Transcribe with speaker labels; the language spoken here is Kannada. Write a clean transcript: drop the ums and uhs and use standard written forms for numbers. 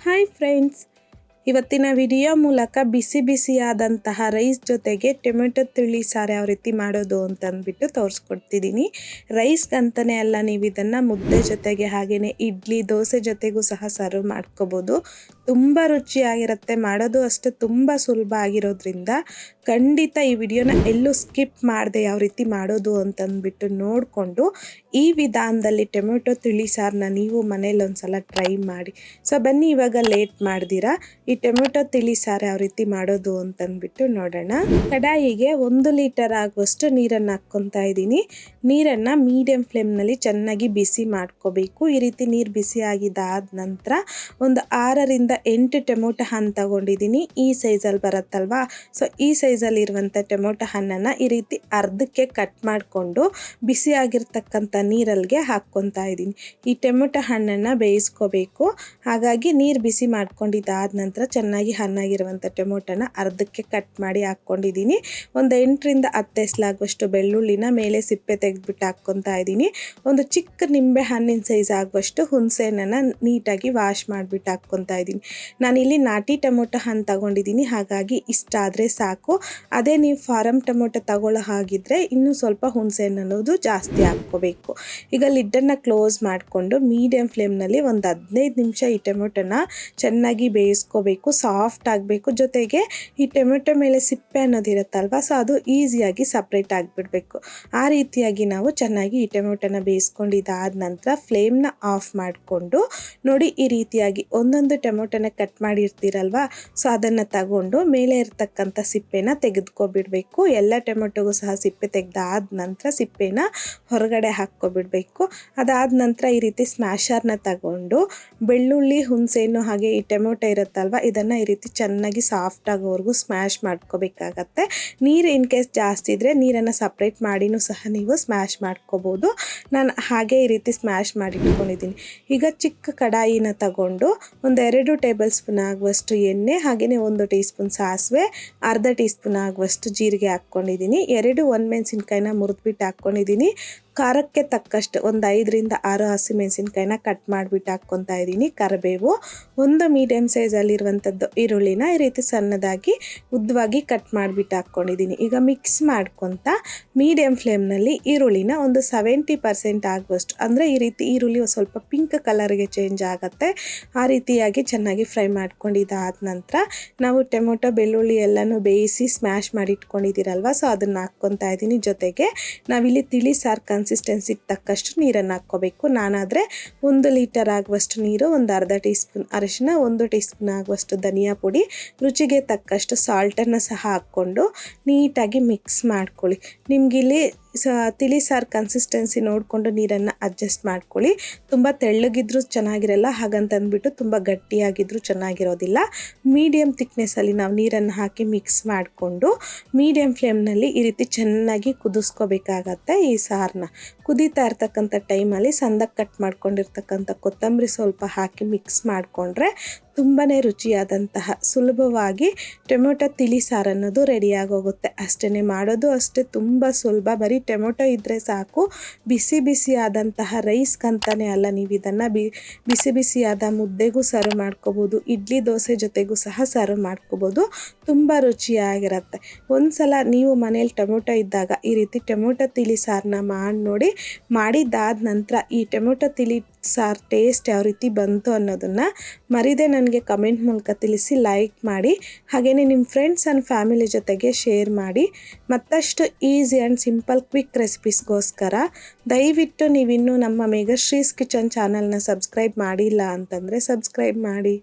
Speaker 1: ಹಾಯ್ ಫ್ರೆಂಡ್ಸ್, ಇವತ್ತಿನ ವಿಡಿಯೋ ಮೂಲಕ ಬಿಸಿ ಬಿಸಿಯಾದಂತಹ ರೈಸ್ ಜೊತೆಗೆ ಟೊಮೆಟೊ ತಿಳಿ ಸಾರು ಯಾವ ರೀತಿ ಮಾಡೋದು ಅಂತಂದ್ಬಿಟ್ಟು ತೋರಿಸ್ಕೊಡ್ತಿದ್ದೀನಿ. ರೈಸ್ಗಂತಲೇ ಅಲ್ಲ, ನೀವು ಇದನ್ನು ಮುದ್ದೆ ಜೊತೆಗೆ ಹಾಗೆಯೇ ಇಡ್ಲಿ ದೋಸೆ ಜೊತೆಗೂ ಸಹ ಸರ್ವ್ ಮಾಡ್ಕೋಬೋದು. ತುಂಬ ರುಚಿಯಾಗಿರುತ್ತೆ, ಮಾಡೋದು ಅಷ್ಟೇ ತುಂಬ ಸುಲಭ ಆಗಿರೋದ್ರಿಂದ ಖಂಡಿತ ಈ ವಿಡಿಯೋನ ಎಲ್ಲೂ ಸ್ಕಿಪ್ ಮಾಡದೆ ಯಾವ ರೀತಿ ಮಾಡೋದು ಅಂತಂದ್ಬಿಟ್ಟು ನೋಡಿಕೊಂಡು ಈ ವಿಧಾನದಲ್ಲಿ ಟೊಮೆಟೊ ತಿಳಿ ಸಾರನ್ನ ನೀವು ಮನೇಲಿ ಒಂದ್ಸಲ ಟ್ರೈ ಮಾಡಿ. ಸೊ ಬನ್ನಿ, ಇವಾಗ ಲೇಟ್ ಮಾಡ್ದಿರಾ ಈ ಟೊಮೆಟೊ ತಿಳಿ ಸಾರು ಯಾವ ರೀತಿ ಮಾಡೋದು ಅಂತಂದ್ಬಿಟ್ಟು ನೋಡೋಣ. ಕಡಾಯಿಗೆ 1 ಲೀಟರ್ ಆಗುವಷ್ಟು ನೀರನ್ನು ಹಾಕ್ಕೊತಾ ಇದ್ದೀನಿ. ನೀರನ್ನು ಮೀಡಿಯಂ ಫ್ಲೇಮ್ನಲ್ಲಿ ಚೆನ್ನಾಗಿ ಬಿಸಿ ಮಾಡ್ಕೋಬೇಕು. ಈ ರೀತಿ ನೀರು ಬಿಸಿ ಆಗಿದ್ದಾದ ನಂತರ ಒಂದು 6ರಿಂದ 8 ಟೊಮೊಟೊ ಹಣ್ಣು ತಗೊಂಡಿದ್ದೀನಿ. ಈ ಸೈಜಲ್ಲಿ ಬರುತ್ತಲ್ವಾ, ಸೊ ಈ ಸೈಜಲ್ಲಿ ಇರುವಂಥ ಟೊಮೊಟೊ ಹಣ್ಣನ್ನು ಈ ರೀತಿ ಅರ್ಧಕ್ಕೆ ಕಟ್ ಮಾಡಿಕೊಂಡು ಬಿಸಿಯಾಗಿರ್ತಕ್ಕಂಥ ನೀರಲ್ಲಿಗೆ ಹಾಕ್ಕೊತಾ ಇದ್ದೀನಿ. ಈ ಟೊಮೊಟೊ ಹಣ್ಣನ್ನು ಬೇಯಿಸ್ಕೋಬೇಕು. ಹಾಗಾಗಿ ನೀರು ಬಿಸಿ ಮಾಡ್ಕೊಂಡಿದ್ದಾದ ನಂತರ ಚೆನ್ನಾಗಿ ಹಣ್ಣಾಗಿರುವಂಥ ಟೊಮೊಟೊನ ಅರ್ಧಕ್ಕೆ ಕಟ್ ಮಾಡಿ ಹಾಕ್ಕೊಂಡಿದ್ದೀನಿ. ಒಂದು 8ರಿಂದ 10 ಎಸಲಾಗುವಷ್ಟು ಬೆಳ್ಳುಳ್ಳಿನ ಮೇಲೆ ಸಿಪ್ಪೆ ತೆಗೆದ್ಬಿಟ್ಟು ಹಾಕ್ಕೊತಾ ಇದ್ದೀನಿ. ಒಂದು ಚಿಕ್ಕ ನಿಂಬೆ ಹಣ್ಣಿನ ಸೈಜ್ ಆಗುವಷ್ಟು ಹುಣಸೆಹಣ್ಣನ್ನು ನೀಟಾಗಿ ವಾಶ್ ಮಾಡಿಬಿಟ್ಟು ಹಾಕ್ಕೊತಾ ಇದ್ದೀನಿ. ನಾನಿಲ್ಲಿ ನಾಟಿ ಟೊಮೊಟೊ ಹಣ್ಣು ತಗೊಂಡಿದ್ದೀನಿ, ಹಾಗಾಗಿ ಇಷ್ಟ ಆದರೆ ಸಾಕು. ಅದೇ ನೀವು ಫಾರಮ್ ಟೊಮೊಟೊ ತಗೊಳ್ಳೋ ಹಾಗಿದ್ರೆ ಇನ್ನೂ ಸ್ವಲ್ಪ ಹುಣಸೆಹಣ್ಣು ಅನ್ನೋದು ಜಾಸ್ತಿ ಹಾಕ್ಕೋಬೇಕು. ಈಗ ಲಿಡ್ಡನ್ನು ಕ್ಲೋಸ್ ಮಾಡಿಕೊಂಡು ಮೀಡಿಯಂ ಫ್ಲೇಮ್ನಲ್ಲಿ ಒಂದು 15 ನಿಮಿಷ ಈ ಟೊಮೊಟೊನ ಚೆನ್ನಾಗಿ ಬೇಯಿಸ್ಕೋಬೇಕು. ಸಾಫ್ಟ್ ಆಗಬೇಕು. ಜೊತೆಗೆ ಈ ಟೊಮೆಟೊ ಮೇಲೆ ಸಿಪ್ಪೆ ಅನ್ನೋದಿರುತ್ತಲ್ವ, ಸೊ ಅದು ಈಸಿಯಾಗಿ ಸಪ್ರೇಟ್ ಆಗಿಬಿಡಬೇಕು. ಆ ರೀತಿಯಾಗಿ ನಾವು ಚೆನ್ನಾಗಿ ಈ ಟೊಮೆಟೊನ ಬೇಯಿಸ್ಕೊಂಡಿದ್ದಾದ ನಂತರ ಫ್ಲೇಮ್ನ ಆಫ್ ಮಾಡಿಕೊಂಡು ನೋಡಿ, ಈ ರೀತಿಯಾಗಿ ಒಂದೊಂದು ಟೊಮೆಟೊನ ಕಟ್ ಮಾಡಿರ್ತೀರಲ್ವ, ಸೊ ಅದನ್ನು ತಗೊಂಡು ಮೇಲೆ ಇರ್ತಕ್ಕಂಥ ಸಿಪ್ಪೆನ ತೆಗೆದುಕೊಬಿಡಬೇಕು. ಎಲ್ಲ ಟೊಮೆಟೊಗೂ ಸಹ ಸಿಪ್ಪೆ ತೆಗೆದಾದ ನಂತರ ಸಿಪ್ಪೆನ ಹೊರಗಡೆ ಹಾಕ್ಕೊಬಿಡಬೇಕು. ಅದಾದ ನಂತರ ಈ ರೀತಿ ಸ್ಮ್ಯಾಶರ್ನ ತಗೊಂಡು ಬೆಳ್ಳುಳ್ಳಿ, ಹುಣಸೆಹಣ್ಣು ಹಾಗೆ ಈ ಟೊಮೆಟೊ ಇರುತ್ತಲ್ವ, ಇದನ್ನು ಈ ರೀತಿ ಚೆನ್ನಾಗಿ ಸಾಫ್ಟ್ ಆಗೋವರೆಗೂ ಸ್ಮ್ಯಾಶ್ ಮಾಡ್ಕೋಬೇಕಾಗತ್ತೆ. ನೀರು ಇನ್ ಕೇಸ್ ಜಾಸ್ತಿ ಇದ್ದರೆ ನೀರನ್ನು ಸಪ್ರೇಟ್ ಮಾಡಿನೂ ಸಹ ನೀವು ಸ್ಮ್ಯಾಶ್ ಮಾಡ್ಕೋಬೋದು. ನಾನು ಹಾಗೆ ಈ ರೀತಿ ಸ್ಮ್ಯಾಶ್ ಮಾಡಿ ಇಟ್ಕೊಂಡಿದ್ದೀನಿ. ಈಗ ಚಿಕ್ಕ ಕಡಾಯಿನ ತಗೊಂಡು ಒಂದು 2 ಟೇಬಲ್ ಸ್ಪೂನ್ ಆಗುವಷ್ಟು ಎಣ್ಣೆ, ಹಾಗೆಯೇ 1 ಟೀ ಸ್ಪೂನ್ ಸಾಸಿವೆ, ಅರ್ಧ ಟೀ ಸ್ಪೂನ್ ಆಗುವಷ್ಟು ಜೀರಿಗೆ ಹಾಕ್ಕೊಂಡಿದ್ದೀನಿ. 2 ಒಣಮೆಣಸಿನ್ಕಾಯಿನ ಮುರಿದ್ಬಿಟ್ಟು ಹಾಕ್ಕೊಂಡಿದ್ದೀನಿ. ಖಾರಕ್ಕೆ ತಕ್ಕಷ್ಟು ಒಂದು 5ರಿಂದ 6 ಹಸಿಮೆಣಸಿನ್ಕಾಯಿನ ಕಟ್ ಮಾಡಿಬಿಟ್ಟು ಹಾಕ್ಕೊತಾ ಇದ್ದೀನಿ. ಕರಿಬೇವು, ಒಂದು ಮೀಡಿಯಮ್ ಸೈಜಲ್ಲಿರುವಂಥದ್ದು ಈರುಳ್ಳಿನ ಈ ರೀತಿ ಸಣ್ಣದಾಗಿ ಉದ್ದವಾಗಿ ಕಟ್ ಮಾಡಿಬಿಟ್ಟು ಹಾಕ್ಕೊಂಡಿದ್ದೀನಿ. ಈಗ ಮಿಕ್ಸ್ ಮಾಡ್ಕೊತಾ ಮೀಡಿಯಮ್ ಫ್ಲೇಮ್ನಲ್ಲಿ ಈರುಳ್ಳಿನ ಒಂದು 70% ಆಗುವಷ್ಟು, ಅಂದರೆ ಈ ರೀತಿ ಈರುಳ್ಳಿ ಸ್ವಲ್ಪ ಪಿಂಕ್ ಕಲರ್ಗೆ ಚೇಂಜ್ ಆಗುತ್ತೆ, ಆ ರೀತಿಯಾಗಿ ಚೆನ್ನಾಗಿ ಫ್ರೈ ಮಾಡ್ಕೊಂಡಿದ್ದಾದ ನಂತರ ನಾವು ಟೊಮೊಟೊ ಬೆಳ್ಳುಳ್ಳಿ ಎಲ್ಲನೂ ಬೇಯಿಸಿ ಸ್ಮ್ಯಾಶ್ ಮಾಡಿ ಇಟ್ಕೊಂಡಿದ್ದೀರಲ್ವ, ಸೊ ಅದನ್ನು ಹಾಕ್ಕೊತಾ ಇದ್ದೀನಿ. ಜೊತೆಗೆ ನಾವಿಲ್ಲಿ ತಿಳಿ ಸಾರು ಕನ್ಸಿಸ್ಟೆನ್ಸಿಗೆ ತಕ್ಕಷ್ಟು ನೀರನ್ನು ಹಾಕ್ಕೋಬೇಕು. ನಾನಾದರೆ 1 ಲೀಟರ್ ಆಗುವಷ್ಟು ನೀರು, ಒಂದು ಅರ್ಧ ಟೀ ಸ್ಪೂನ್ ಅರಿಶಿನ, 1 ಟೀ ಸ್ಪೂನ್ ಆಗುವಷ್ಟು ಧನಿಯಾ ಪುಡಿ, ರುಚಿಗೆ ತಕ್ಕಷ್ಟು ಸಾಲ್ಟನ್ನು ಸಹ ಹಾಕ್ಕೊಂಡು ನೀಟಾಗಿ ಮಿಕ್ಸ್ ಮಾಡ್ಕೊಳ್ಳಿ. ನಿಮಗಿಲ್ಲಿ ತಿಳಿ ಸಾರು ಕನ್ಸಿಸ್ಟೆನ್ಸಿ ನೋಡಿಕೊಂಡು ನೀರನ್ನು ಅಡ್ಜಸ್ಟ್ ಮಾಡ್ಕೊಳ್ಳಿ. ತುಂಬ ತೆಳ್ಳಗಿದ್ರೂ ಚೆನ್ನಾಗಿರಲ್ಲ, ಹಾಗಂತಂದ್ಬಿಟ್ಟು ತುಂಬ ಗಟ್ಟಿಯಾಗಿದ್ರೂ ಚೆನ್ನಾಗಿರೋದಿಲ್ಲ. ಮೀಡಿಯಮ್ ತಿಕ್ನೆಸ್ಸಲ್ಲಿ ನಾವು ನೀರನ್ನು ಹಾಕಿ ಮಿಕ್ಸ್ ಮಾಡಿಕೊಂಡು ಮೀಡಿಯಮ್ ಫ್ಲೇಮ್ನಲ್ಲಿ ಈ ರೀತಿ ಚೆನ್ನಾಗಿ ಕುದಿಸ್ಕೋಬೇಕಾಗತ್ತೆ. ಈ ಸಾರನ್ನ ಕುದೀತಾ ಇರ್ತಕ್ಕಂಥ ಟೈಮಲ್ಲಿ ಸಣ್ಣದಾಗಿ ಕಟ್ ಮಾಡ್ಕೊಂಡಿರ್ತಕ್ಕಂಥ ಕೊತ್ತಂಬರಿ ಸ್ವಲ್ಪ ಹಾಕಿ ಮಿಕ್ಸ್ ಮಾಡಿಕೊಂಡ್ರೆ ತುಂಬಾ ರುಚಿಯಾದಂತಹ ಸುಲಭವಾಗಿ ಟೊಮೆಟೊ ತಿಳಿ ಸಾರು ಅನ್ನೋದು ರೆಡಿಯಾಗೋಗುತ್ತೆ. ಅಷ್ಟೇ, ಮಾಡೋದು ಅಷ್ಟೇ ತುಂಬ ಸುಲಭ. ಬರೀ ಟೊಮೆಟೊ ಇದ್ದರೆ ಸಾಕು. ಬಿಸಿ ಬಿಸಿಯಾದಂತಹ ರೈಸ್ಗಂತಲೇ ಅಲ್ಲ, ನೀವು ಇದನ್ನು ಬಿಸಿ ಬಿಸಿಯಾದ ಮುದ್ದೆಗೂ ಸರ್ವ್ ಮಾಡ್ಕೋಬೋದು, ಇಡ್ಲಿ ದೋಸೆ ಜೊತೆಗೂ ಸಹ ಸರ್ವ್ ಮಾಡ್ಕೋಬೋದು. ತುಂಬ ರುಚಿಯಾಗಿರುತ್ತೆ. ಒಂದ್ಸಲ ನೀವು ಮನೇಲಿ ಟೊಮೆಟೊ ಇದ್ದಾಗ ಈ ರೀತಿ ಟೊಮೆಟೊ ತಿಳಿ ಸಾರನ್ನ ಮಾಡಿ ನೋಡಿ. ಮಾಡಿದ್ದಾದ ನಂತರ ಈ ಟೊಮೆಟೊ ತಿಳಿ ಸಾರು ಟೇಸ್ಟ್ ಯಾವ ರೀತಿ ಬಂತು ಅನ್ನೋದನ್ನು ಮರಿದೇ ನನಗೆ ಕಮೆಂಟ್ ಮೂಲಕ ತಿಳಿಸಿ, ಲೈಕ್ ಮಾಡಿ, ಹಾಗೆಯೇ ನಿಮ್ಮ ಫ್ರೆಂಡ್ಸ್ ಆ್ಯಂಡ್ ಫ್ಯಾಮಿಲಿ ಜೊತೆಗೆ ಶೇರ್ ಮಾಡಿ. ಮತ್ತಷ್ಟು ಈಸಿ ಆ್ಯಂಡ್ ಸಿಂಪಲ್ ಕ್ವಿಕ್ ರೆಸಿಪೀಸ್ಗೋಸ್ಕರ ದಯವಿಟ್ಟು ನೀವಿನ್ನೂ ನಮ್ಮ ಮೇಘಶ್ರೀಸ್ ಕಿಚನ್ ಚಾನಲ್ನ ಸಬ್ಸ್ಕ್ರೈಬ್ ಮಾಡಿಲ್ಲ ಅಂತಂದರೆ ಸಬ್ಸ್ಕ್ರೈಬ್ ಮಾಡಿ.